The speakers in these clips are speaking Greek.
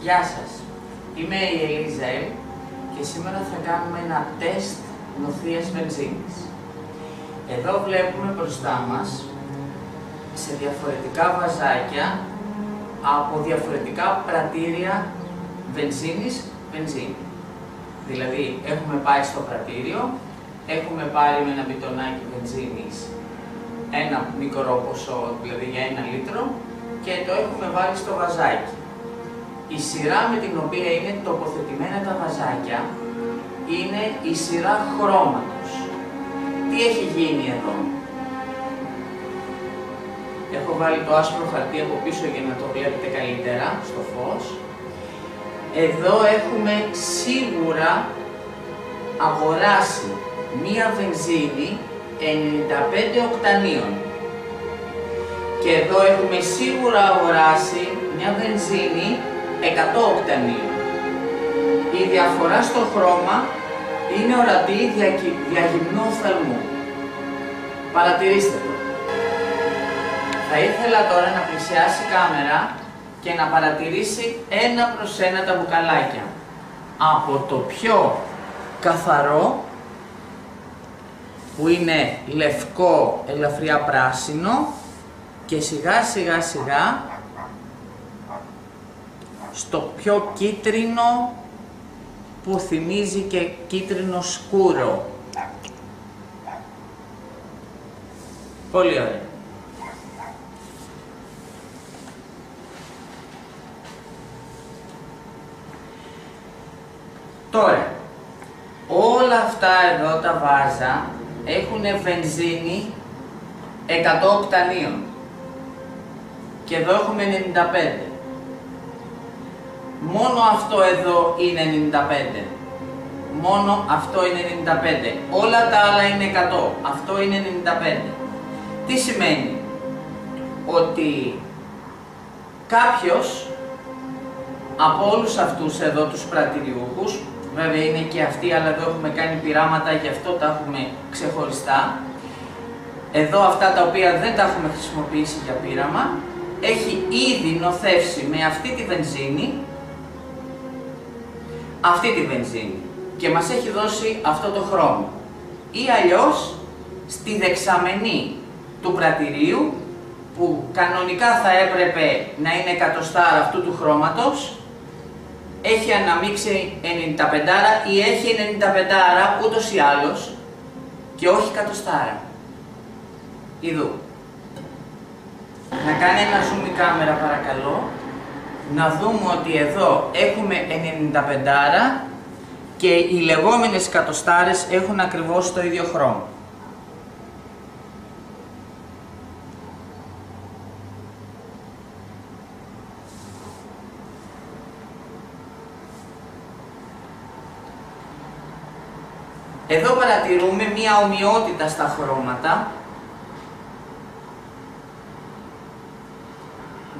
Γεια σας, είμαι η Ελίζα και σήμερα θα κάνουμε ένα τεστ νοθείας βενζίνης. Εδώ βλέπουμε μπροστά μας σε διαφορετικά βαζάκια από διαφορετικά πρατήρια βενζίνη. Δηλαδή έχουμε πάει στο πρατήριο, έχουμε πάρει με ένα μπιτονάκι βενζίνης ένα μικρό ποσό, δηλαδή για 1 λίτρο, και το έχουμε βάλει στο βαζάκι. Η σειρά με την οποία είναι τοποθετημένα τα βαζάκια είναι η σειρά χρώματος. Τι έχει γίνει εδώ? Έχω βάλει το άσπρο χαρτί από πίσω για να το βλέπετε καλύτερα στο φως. Εδώ έχουμε σίγουρα αγοράσει μία βενζίνη 95 οκτανίων. Και εδώ έχουμε σίγουρα αγοράσει μια βενζίνη 100 οκτανίων. Η διαφορά στο χρώμα είναι ορατή δια γυμνού οφθαλμού. Παρατηρήστε το. Θα ήθελα τώρα να πλησιάσει η κάμερα και να παρατηρήσει ένα προς ένα τα μπουκαλάκια. Από το πιο καθαρό, που είναι λευκό ελαφριά πράσινο, και σιγά σιγά στο πιο κίτρινο, που θυμίζει και κίτρινο σκούρο. Πολύ ωραία. Τώρα, όλα αυτά εδώ τα βάζα έχουν βενζίνη 100 οκτανίων. Και εδώ έχουμε 95. Μόνο αυτό εδώ είναι 95. Μόνο αυτό είναι 95. Όλα τα άλλα είναι 100. Αυτό είναι 95. Τι σημαίνει? Ότι κάποιος από όλους αυτούς εδώ τους πρατηριούχους, βέβαια είναι και αυτοί, αλλά εδώ έχουμε κάνει πειράματα, γι' αυτό τα έχουμε ξεχωριστά. Εδώ αυτά τα οποία δεν τα έχουμε χρησιμοποιήσει για πείραμα, έχει ήδη νοθεύσει με αυτή τη βενζίνη και μας έχει δώσει αυτό το χρώμα. Ή αλλιώς στη δεξαμενή του πρατηρίου, που κανονικά θα έπρεπε να είναι εκατοστάρα αυτού του χρώματος, έχει αναμίξει 95 ή έχει 95 ούτως ή άλλως και όχι εκατοστάρα. Ιδού. Να κάνει ένα zoom η κάμερα παρακαλώ, να δούμε ότι εδώ έχουμε 95 και οι λεγόμενες εκατοστάρες έχουν ακριβώς το ίδιο χρώμα. Εδώ παρατηρούμε μία ομοιότητα στα χρώματα.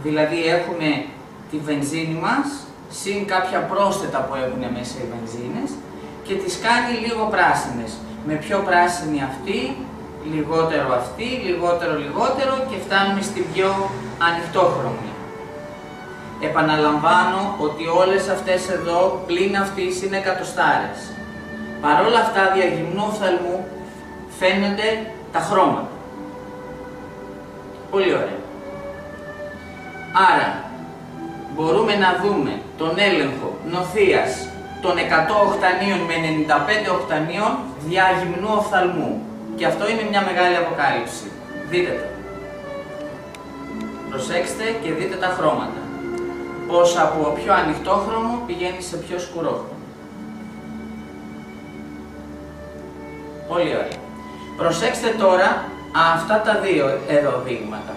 Δηλαδή έχουμε τη βενζίνη μας, συν κάποια πρόσθετα που έχουν μέσα οι βενζίνες, και τις κάνει λίγο πράσινες. Με πιο πράσινη αυτή, λιγότερο και φτάνουμε στην πιο ανοιχτόχρωμη. Επαναλαμβάνω ότι όλες αυτές εδώ, πλην αυτής, είναι εκατοστάρες. Παρ' όλα αυτά, δια γυμνού οφθαλμού φαίνονται τα χρώματα. Πολύ ωραία. Άρα, μπορούμε να δούμε τον έλεγχο νοθείας των 100 οκτανίων με 95 οκτανίων δια γυμνού οφθαλμού. Και αυτό είναι μια μεγάλη αποκάλυψη. Δείτε το. Προσέξτε και δείτε τα χρώματα. Πώς από πιο ανοιχτόχρωμο πηγαίνει σε πιο σκουρόχρωμο. Πολύ ωραία. Προσέξτε τώρα αυτά τα δύο εδώ δείγματα.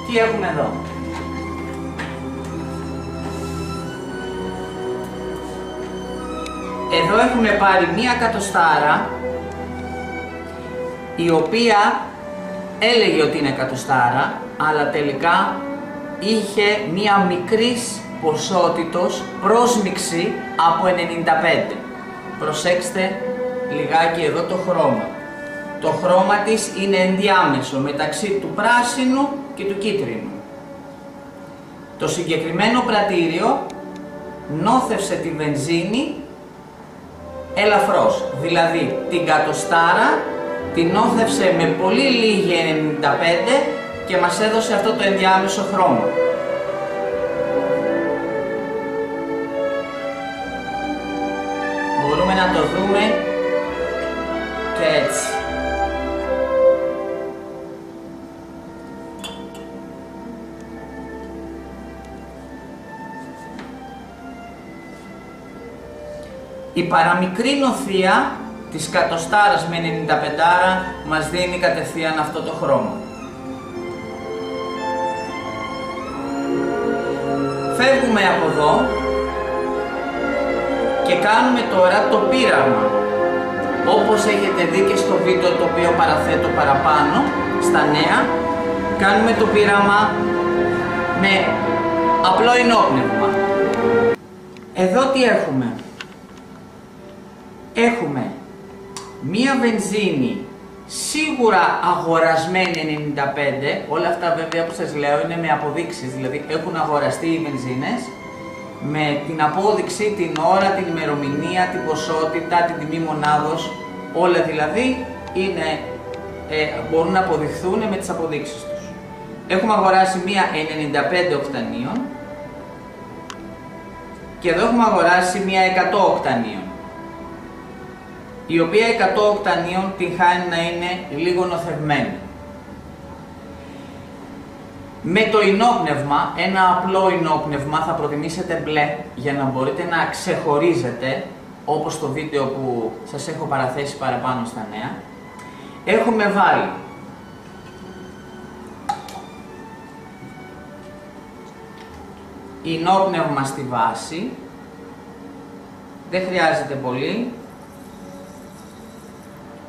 Τι έχουμε εδώ? Εδώ έχουμε πάρει μία εκατοστάρα, η οποία έλεγε ότι είναι εκατοστάρα, αλλά τελικά είχε μία μικρής ποσότητος πρόσμιξη από 95. Προσέξτε λιγάκι εδώ το χρώμα. το χρώμα της είναι ενδιάμεσο μεταξύ του πράσινου και του κίτρινου. Το συγκεκριμένο πρατήριο νόθευσε τη βενζίνη ελαφρώς, δηλαδή την κατοστάρα την νόθευσε με πολύ λίγη 95 και μας έδωσε αυτό το ενδιάμεσο χρώμα. Μπορούμε να το δούμε και έτσι. Η παραμικρή νοθεία της κατοστάρας με 95 μας δίνει κατευθείαν αυτό το χρώμα. Φεύγουμε από εδώ και κάνουμε τώρα το πείραμα. Όπως έχετε δει και στο βίντεο το οποίο παραθέτω παραπάνω, στα νέα, κάνουμε το πείραμα με απλό ενόπνευμα. Εδώ τι έχουμε? Έχουμε μία βενζίνη σίγουρα αγορασμένη 95, όλα αυτά βέβαια που σας λέω είναι με αποδείξεις, δηλαδή έχουν αγοραστεί οι βενζίνες με την απόδειξη, την ώρα, την ημερομηνία, την ποσότητα, την τιμή μονάδος, όλα δηλαδή είναι, μπορούν να αποδειχθούν με τις αποδείξεις τους. Έχουμε αγοράσει μία 95 οκτανίων και εδώ έχουμε αγοράσει μία 100 οκτανίων, η οποία 100 οκτανίων την χάνει να είναι λίγο νοθευμένη. Με το ενόπνευμα, ένα απλό ενόπνευμα, θα προτιμήσετε μπλε για να μπορείτε να ξεχωρίζετε, όπως το βίντεο που σας έχω παραθέσει παραπάνω στα νέα. Έχουμε βάλει ενόπνευμα στη βάση, δεν χρειάζεται πολύ,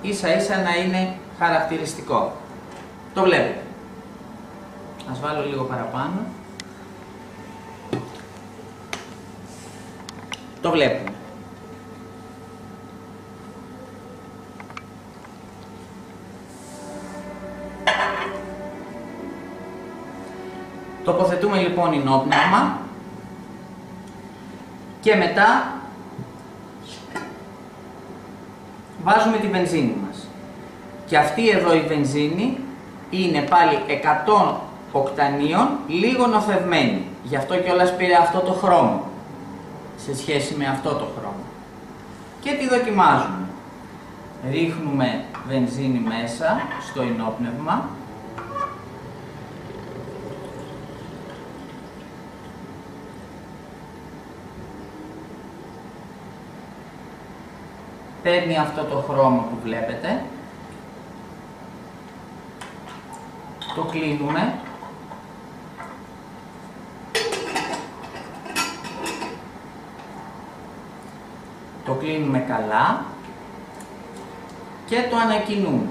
ίσα ίσα να είναι χαρακτηριστικό. Το βλέπετε. Ας βάλω λίγο παραπάνω. Το βλέπουμε. Τοποθετούμε λοιπόν ενόπνευμα και μετά βάζουμε τη βενζίνη μας. Και αυτή εδώ η βενζίνη είναι πάλι 100 οκτανίων, λίγο νοθευμένη. Γι' αυτό κιόλας πήρε αυτό το χρώμα, σε σχέση με αυτό το χρώμα. Και τη δοκιμάζουμε. Ρίχνουμε βενζίνη μέσα στο ενόπνευμα. Παίρνει αυτό το χρώμα που βλέπετε. Το κλείνουμε. Το κλείνουμε καλά και το ανακοινούμε.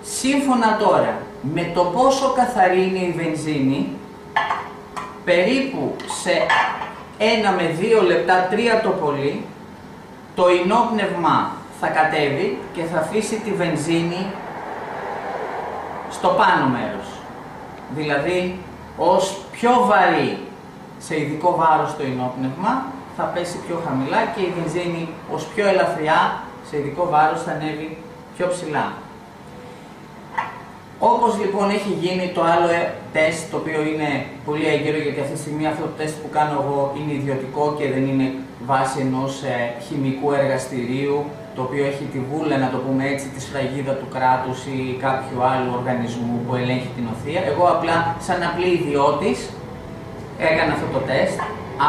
Σύμφωνα τώρα με το πόσο καθαρή είναι η βενζίνη, περίπου σε 1 με 2 λεπτά, 3 το πολύ, το ενόπνευμα θα κατέβει και θα αφήσει τη βενζίνη στο πάνω μέρος. Δηλαδή, ως πιο βαρύ, σε ειδικό βάρος το ενόπνευμα, θα πέσει πιο χαμηλά και η βενζίνη ως πιο ελαφριά, σε ειδικό βάρος, θα ανέβει πιο ψηλά. Όπως λοιπόν έχει γίνει το άλλο τεστ, το οποίο είναι πολύ έγκυρο, γιατί αυτή τη στιγμή αυτό το τεστ που κάνω εγώ είναι ιδιωτικό και δεν είναι βάση ενός χημικού εργαστηρίου, το οποίο έχει τη βούλα, να το πούμε έτσι, τη σφραγίδα του κράτους ή κάποιου άλλου οργανισμού που ελέγχει την οθεία. Εγώ απλά σαν απλή ιδιώτης έκανα αυτό το τεστ.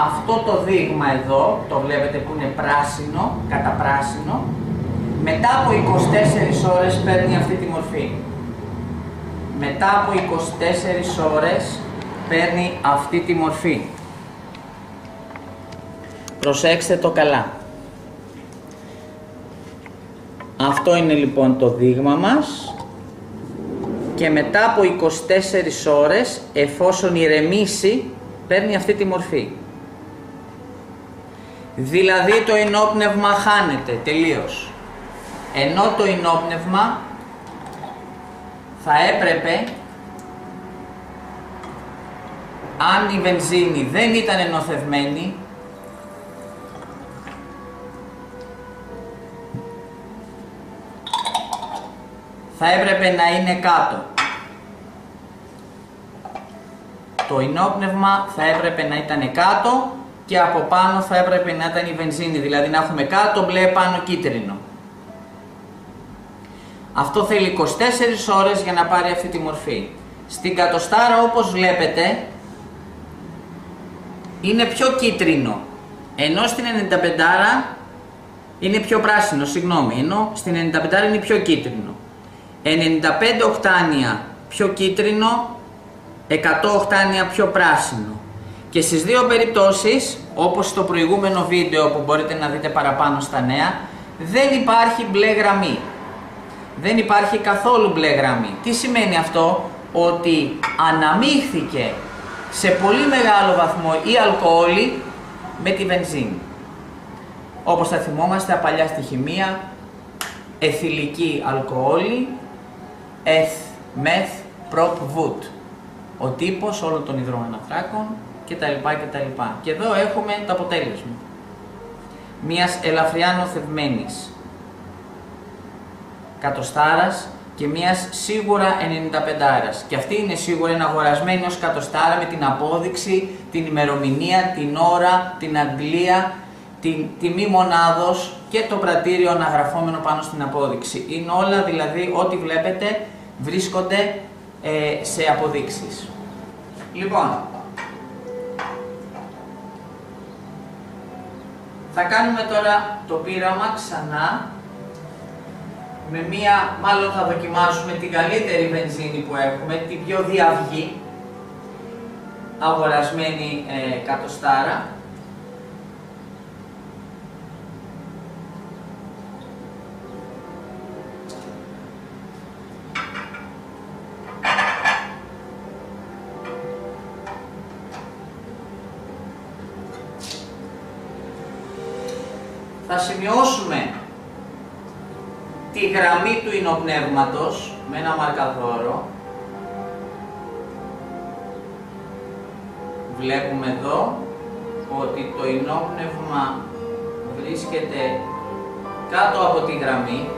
Αυτό το δείγμα εδώ, το βλέπετε που είναι πράσινο, καταπράσινο, μετά από 24 ώρες παίρνει αυτή τη μορφή. Μετά από 24 ώρες παίρνει αυτή τη μορφή. Προσέξτε το καλά. Αυτό είναι λοιπόν το δείγμα μας και μετά από 24 ώρες, εφόσον ηρεμήσει, παίρνει αυτή τη μορφή. Δηλαδή το ενόπνευμα χάνεται τελείως. Ενώ το ενόπνευμα θα έπρεπε, αν η βενζίνη δεν ήταν ενωθευμένη, θα έπρεπε να είναι κάτω. Το ενόπνευμα θα έπρεπε να ήταν κάτω και από πάνω θα έπρεπε να ήταν η βενζίνη, δηλαδή να έχουμε κάτω μπλε, πάνω κίτρινο. Αυτό θέλει 24 ώρες για να πάρει αυτή τη μορφή. Στην κατοστάρα, όπως βλέπετε, είναι πιο κίτρινο, ενώ στην 95 είναι πιο πράσινο, συγγνώμη, ενώ στην 95 είναι πιο κίτρινο. 95 οκτάνια πιο κίτρινο, 100 οκτάνια πιο πράσινο. Και στις δύο περιπτώσεις, όπως στο προηγούμενο βίντεο που μπορείτε να δείτε παραπάνω στα νέα, δεν υπάρχει μπλε γραμμή. Δεν υπάρχει καθόλου μπλε γραμμή. Τι σημαίνει αυτό? Ότι αναμίχθηκε σε πολύ μεγάλο βαθμό η αλκοόλη με τη βενζίνη. Όπως θα θυμόμαστε παλιά στη χημεία, εθιλική αλκοόλη, meth, prop, wood. Ο τύπος όλων των υδρογοναθράκων κτλ. Και εδώ έχουμε το αποτέλεσμα μιας ελαφριά νοθευμένης κατοστάρας και μιας σίγουρα 95άρας. Και αυτή είναι σίγουρα αγορασμένη ως κατοστάρα με την απόδειξη, την ημερομηνία, την ώρα, την αντλία, την τιμή μονάδος και το πρατήριο αναγραφόμενο πάνω στην απόδειξη. Είναι όλα, δηλαδή, ό,τι βλέπετε βρίσκονται σε αποδείξεις. Λοιπόν, θα κάνουμε τώρα το πείραμα ξανά με μία, μάλλον θα δοκιμάσουμε την καλύτερη βενζίνη που έχουμε, την πιο διαυγή αγορασμένη κατοστάρα. Θα σημειώσουμε τη γραμμή του ινοπνεύματος με ένα μαρκαδόρο. Βλέπουμε εδώ ότι το ινόπνευμα βρίσκεται κάτω από τη γραμμή.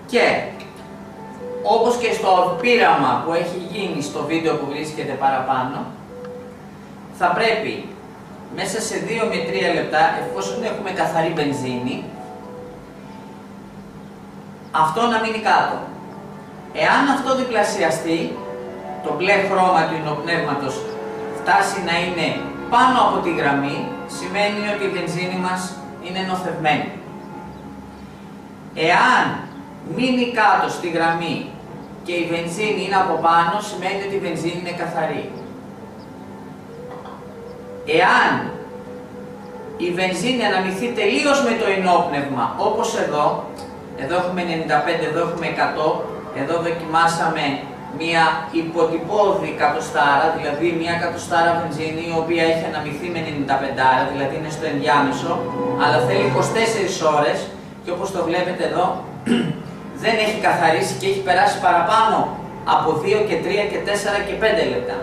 Και όπως και στο πείραμα που έχει γίνει στο βίντεο που βρίσκεται παραπάνω, θα πρέπει μέσα σε 2 με 3 λεπτά, εφόσον έχουμε καθαρή βενζίνη, αυτό να μείνει κάτω. Εάν αυτό διπλασιαστεί, το μπλε χρώμα του ινοπνεύματος φτάσει να είναι πάνω από τη γραμμή, σημαίνει ότι η βενζίνη μας είναι νοθευμένη. Εάν μείνει κάτω στη γραμμή και η βενζίνη είναι από πάνω, σημαίνει ότι η βενζίνη είναι καθαρή. Εάν η βενζίνη αναμειχθεί τελείως με το ενόπνευμα, όπως εδώ έχουμε 95, εδώ έχουμε 100, εδώ δοκιμάσαμε μία υποτυπώδη κατοστάρα, δηλαδή μία κατοστάρα βενζίνη η οποία έχει αναμειχθεί με 95, δηλαδή είναι στο ενδιάμεσο, αλλά θέλει 24 ώρες και όπως το βλέπετε εδώ, δεν έχει καθαρίσει και έχει περάσει παραπάνω από 2 και 3 και 4 και 5 λεπτά.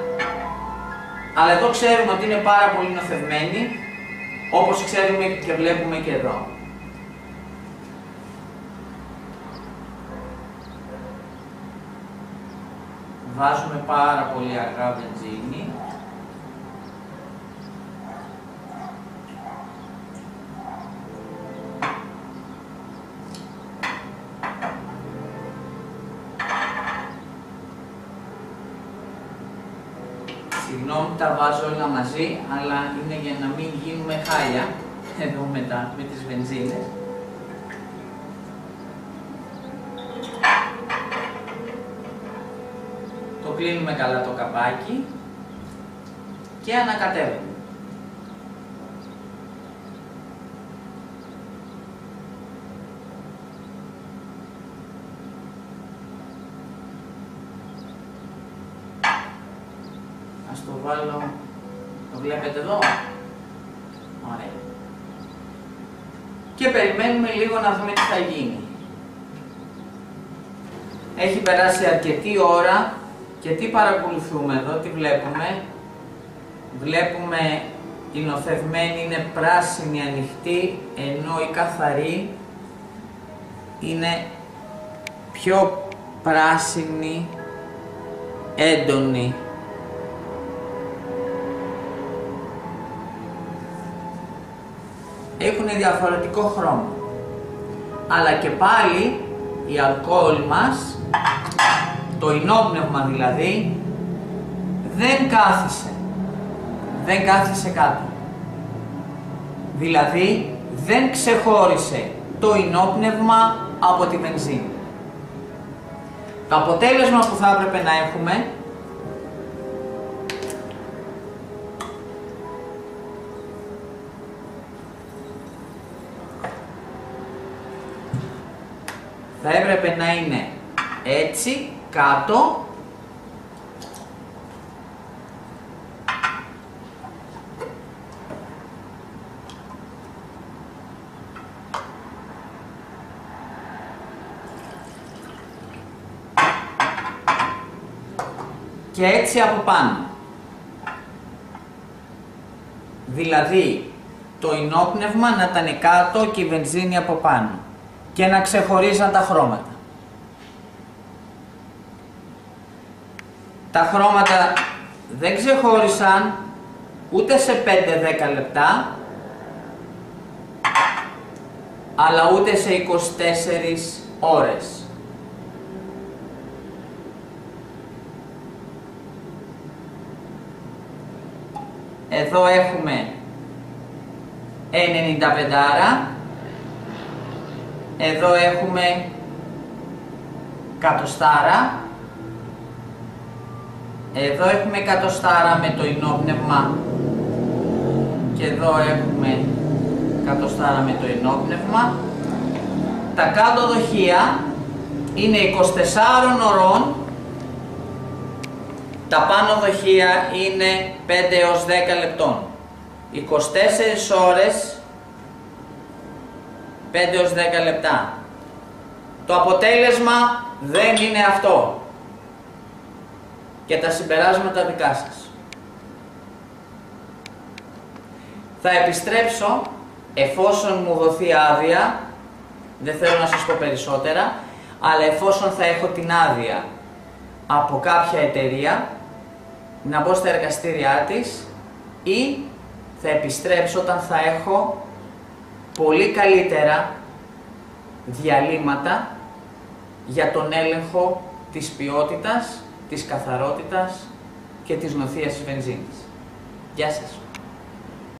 Αλλά εδώ ξέρουμε ότι είναι πάρα πολύ νοθευμένη, όπως ξέρουμε και βλέπουμε και εδώ. Βάζουμε πάρα πολύ αργά βενζίνη. Συγγνώμη, τα βάζω όλα μαζί, αλλά είναι για να μην γίνουμε χάλια εδώ μετά με τις βενζίνες. Το κλείνουμε καλά το καπάκι και ανακατεύουμε. Ας το βάλω, το βλέπετε εδώ. Ωραία. Και περιμένουμε λίγο να δούμε τι θα γίνει. Έχει περάσει αρκετή ώρα και τι παρακολουθούμε εδώ, τι βλέπουμε. Βλέπουμε η νοθευμένη είναι πράσινη ανοιχτή, ενώ η καθαρή είναι πιο πράσινη έντονη. Έχουν διαφορετικό χρώμα. Αλλά και πάλι η αλκοόλ μας, το ινόπνευμα δηλαδή, δεν κάθισε. Δεν κάθισε κάτω. Δηλαδή δεν ξεχώρισε το ινόπνευμα από τη βενζίνη. Το αποτέλεσμα που θα έπρεπε να έχουμε θα έπρεπε να είναι έτσι, κάτω, και έτσι από πάνω. Δηλαδή το ινόπνευμα να ήταν κάτω και η βενζίνη από πάνω και να ξεχωρίζαν τα χρώματα. Τα χρώματα δεν ξεχώρισαν ούτε σε 5-10 λεπτά, αλλά ούτε σε 24 ώρες. Εδώ έχουμε 95, εδώ έχουμε κατοστάρα, εδώ έχουμε εκατοστάρα με το ινόπνευμα και εδώ έχουμε εκατοστάρα με το ινόπνευμα. Τα κάτω δοχεία είναι 24 ωρών, τα πάνω δοχεία είναι 5 έως 10 λεπτών. 24 ώρες, 5 έως 10 λεπτά. Το αποτέλεσμα δεν είναι αυτό. Και τα συμπεράσματα δικά σας. Θα επιστρέψω εφόσον μου δοθεί άδεια, δεν θέλω να σας πω περισσότερα, αλλά εφόσον θα έχω την άδεια από κάποια εταιρεία, να μπω στα εργαστήριά της ή θα επιστρέψω όταν θα έχω πολύ καλύτερα διαλύματα για τον έλεγχο της ποιότητας, της καθαρότητας και της νοθείας της βενζίνης. Γεια σας!